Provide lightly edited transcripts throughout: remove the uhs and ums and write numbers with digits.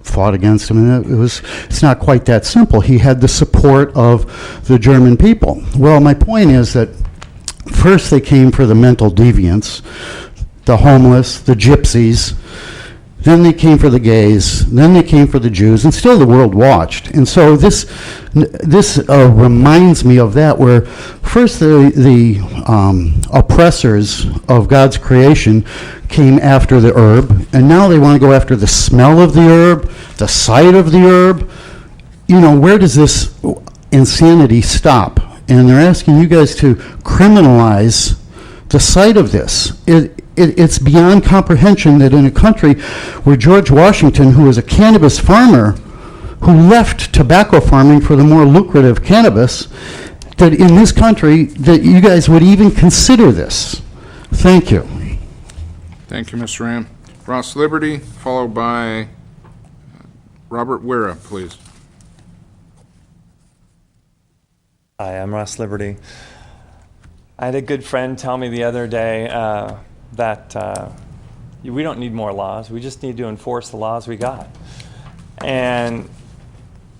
fought against him, and it's not quite that simple. He had the support of the German people. Well, my point is that first they came for the mental deviants, the homeless, the gypsies. Then they came for the gays. Then they came for the Jews, and still the world watched. And so this reminds me of that, where first the oppressors of God's creation came after the herb, and now they want to go after the smell of the herb, the sight of the herb. You know, where does this insanity stop? And they're asking you guys to criminalize the sight of this. It's beyond comprehension that in a country where George Washington, who was a cannabis farmer, who left tobacco farming for the more lucrative cannabis, that in this country that you guys would even consider this. Thank you. Thank you, Mr. Ram. Ross Liberty, followed by Robert Wera, please. Hi, I'm Ross Liberty. I had a good friend tell me the other day that we don't need more laws. We just need to enforce the laws we got. And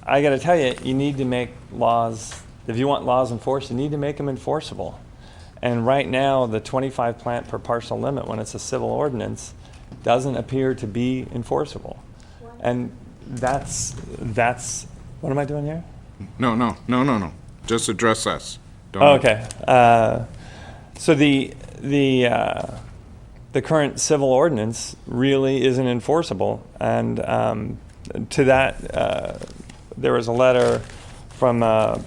I got to tell you, you need to make laws. If you want laws enforced, you need to make them enforceable. And right now, the 25 plant per parcel limit, when it's a civil ordinance, doesn't appear to be enforceable. And that's what am I doing here? No. Just address us. Don't. Oh, okay. So the current civil ordinance really isn't enforceable, and to that, there was a letter from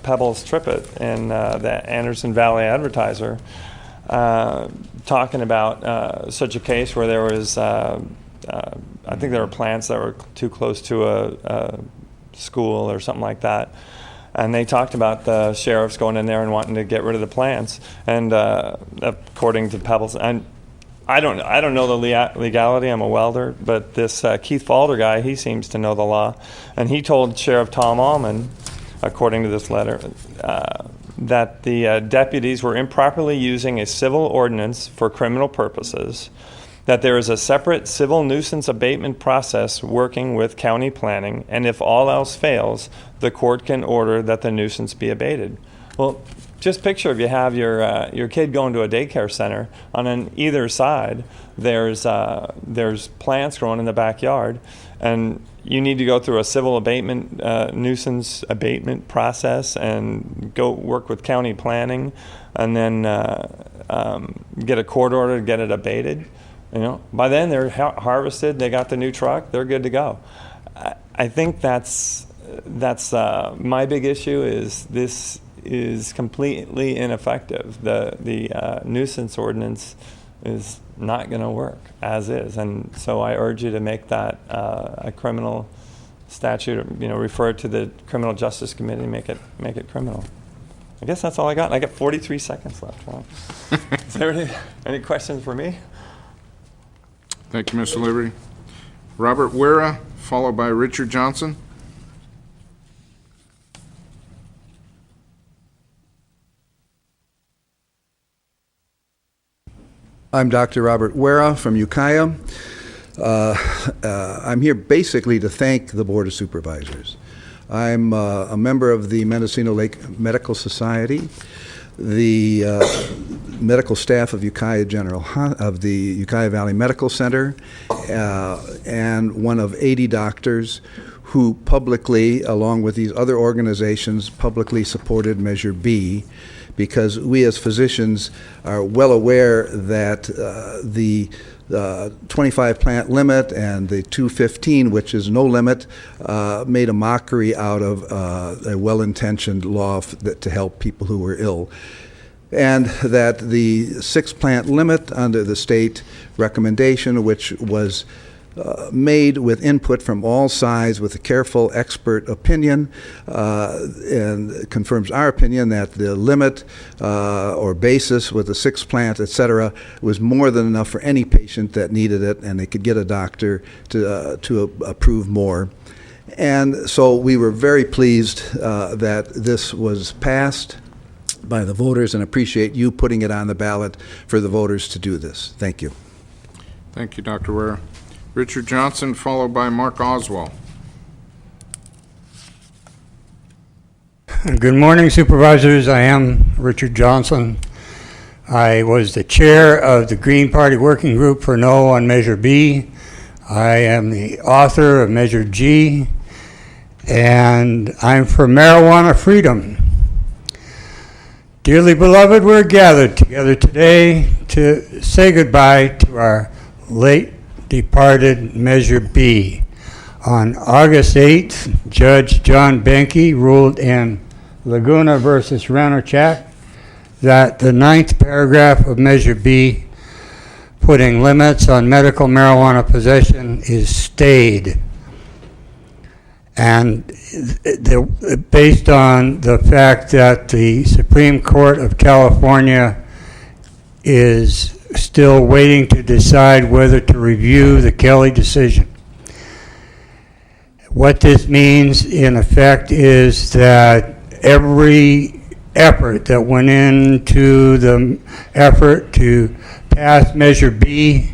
Pebbles Trippett in the Anderson Valley Advertiser talking about such a case where there was, I think there were plants that were too close to a school or something like that. And they talked about the sheriffs going in there and wanting to get rid of the plants. And according to Pebbles, and I don't know the legality. I'm a welder, but this Keith Falder guy, he seems to know the law, and he told Sheriff Tom Allman, according to this letter, that the deputies were improperly using a civil ordinance for criminal purposes, that there is a separate civil nuisance abatement process working with county planning, and if all else fails, the court can order that the nuisance be abated. Well, just picture if you have your kid going to a daycare center, on either side there's plants growing in the backyard, and you need to go through a civil abatement nuisance abatement process and go work with county planning, and then get a court order to get it abated. You know, by then they're harvested, they got the new truck, they're good to go. I think that's my big issue. Is this is completely ineffective. The nuisance ordinance is not going to work as is, and so I urge you to make that a criminal statute. You know, refer it to the Criminal Justice Committee, make it criminal. I guess that's all I got. I got 43 seconds left. Wow. Is there any questions for me? Thank you, Mr. Liberty. Robert Wera, followed by Richard Johnson. I'm Dr. Robert Wera from Ukiah. I'm here basically to thank the Board of Supervisors. I'm a member of the Mendocino Lake Medical Society, the medical staff of Ukiah of the Ukiah Valley Medical Center, and one of 80 doctors who publicly, along with these other organizations, publicly supported Measure B, because we as physicians are well aware that the 25 plant limit and the 215, which is no limit, made a mockery out of a well-intentioned law to help people who were ill. And that the 6 plant limit under the state recommendation, which was made with input from all sides with a careful expert opinion, and confirms our opinion that the limit or basis with the 6 plant, etc., was more than enough for any patient that needed it, and they could get a doctor to approve more. And so we were very pleased that this was passed by the voters, and appreciate you putting it on the ballot for the voters to do this. Thank you. Thank you, Dr. Wera. Richard Johnson, followed by Mark Oswald. Good morning, Supervisors. I am Richard Johnson. I was the chair of the Green Party Working Group for No on Measure B. I am the author of Measure G, and I'm for marijuana freedom. Dearly beloved, we're gathered together today to say goodbye to our late departed Measure B. On August 8th, Judge John Benke ruled in Laguna versus Ranochat that the 9th paragraph of Measure B, putting limits on medical marijuana possession, is stayed. And based on the fact that the Supreme Court of California is still waiting to decide whether to review the Kelly decision. What this means, in effect, is that every effort that went into the effort to pass Measure B,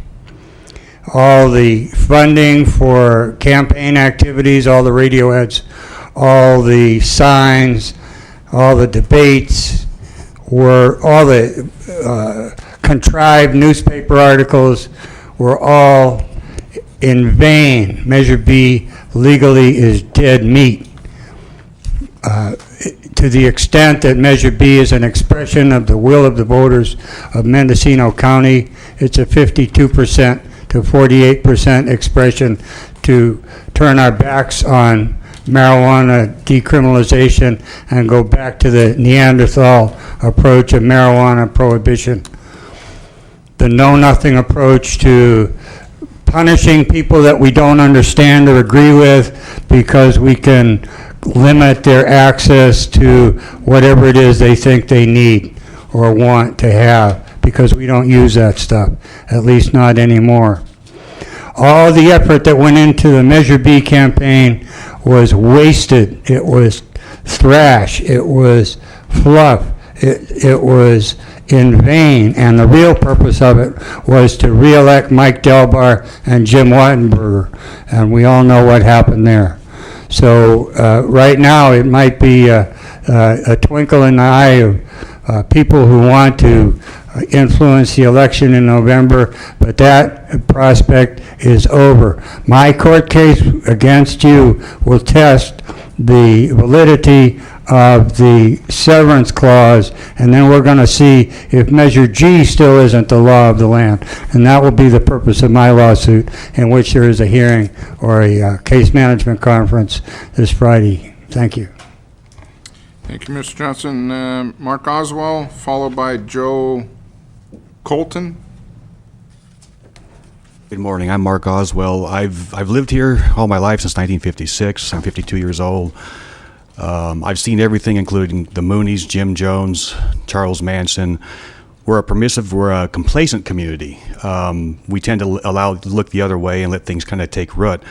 all the funding for campaign activities, all the radio ads, all the signs, all the debates, were all the contrived newspaper articles were all in vain. Measure B legally is dead meat. To the extent that Measure B is an expression of the will of the voters of Mendocino County, it's a 52% to 48% expression to turn our backs on marijuana decriminalization and go back to the Neanderthal approach of marijuana prohibition. The know-nothing approach to punishing people that we don't understand or agree with because we can limit their access to whatever it is they think they need or want to have, because we don't use that stuff, at least not anymore. All the effort that went into the Measure B campaign was wasted. It was thrash. It was fluff. It was in vain, and the real purpose of it was to re-elect Mike Delbar and Jim Wattenberger, and we all know what happened there. So right now it might be a twinkle in the eye of people who want to influence the election in November, but that prospect is over. My court case against you will test the validity of the severance clause, and then we're going to see if Measure G still isn't the law of the land. And that will be the purpose of my lawsuit, in which there is a hearing or a case management conference this Friday. Thank you. Thank you, Mr. Johnson. Mark Oswald, followed by Joe Colton. Good morning. I'm Mark Oswell. I've lived here all my life since 1956. I'm 52 years old. I've seen everything, including the Moonies, Jim Jones, Charles Manson. We're a complacent community. We tend to look the other way and let things kind of take root.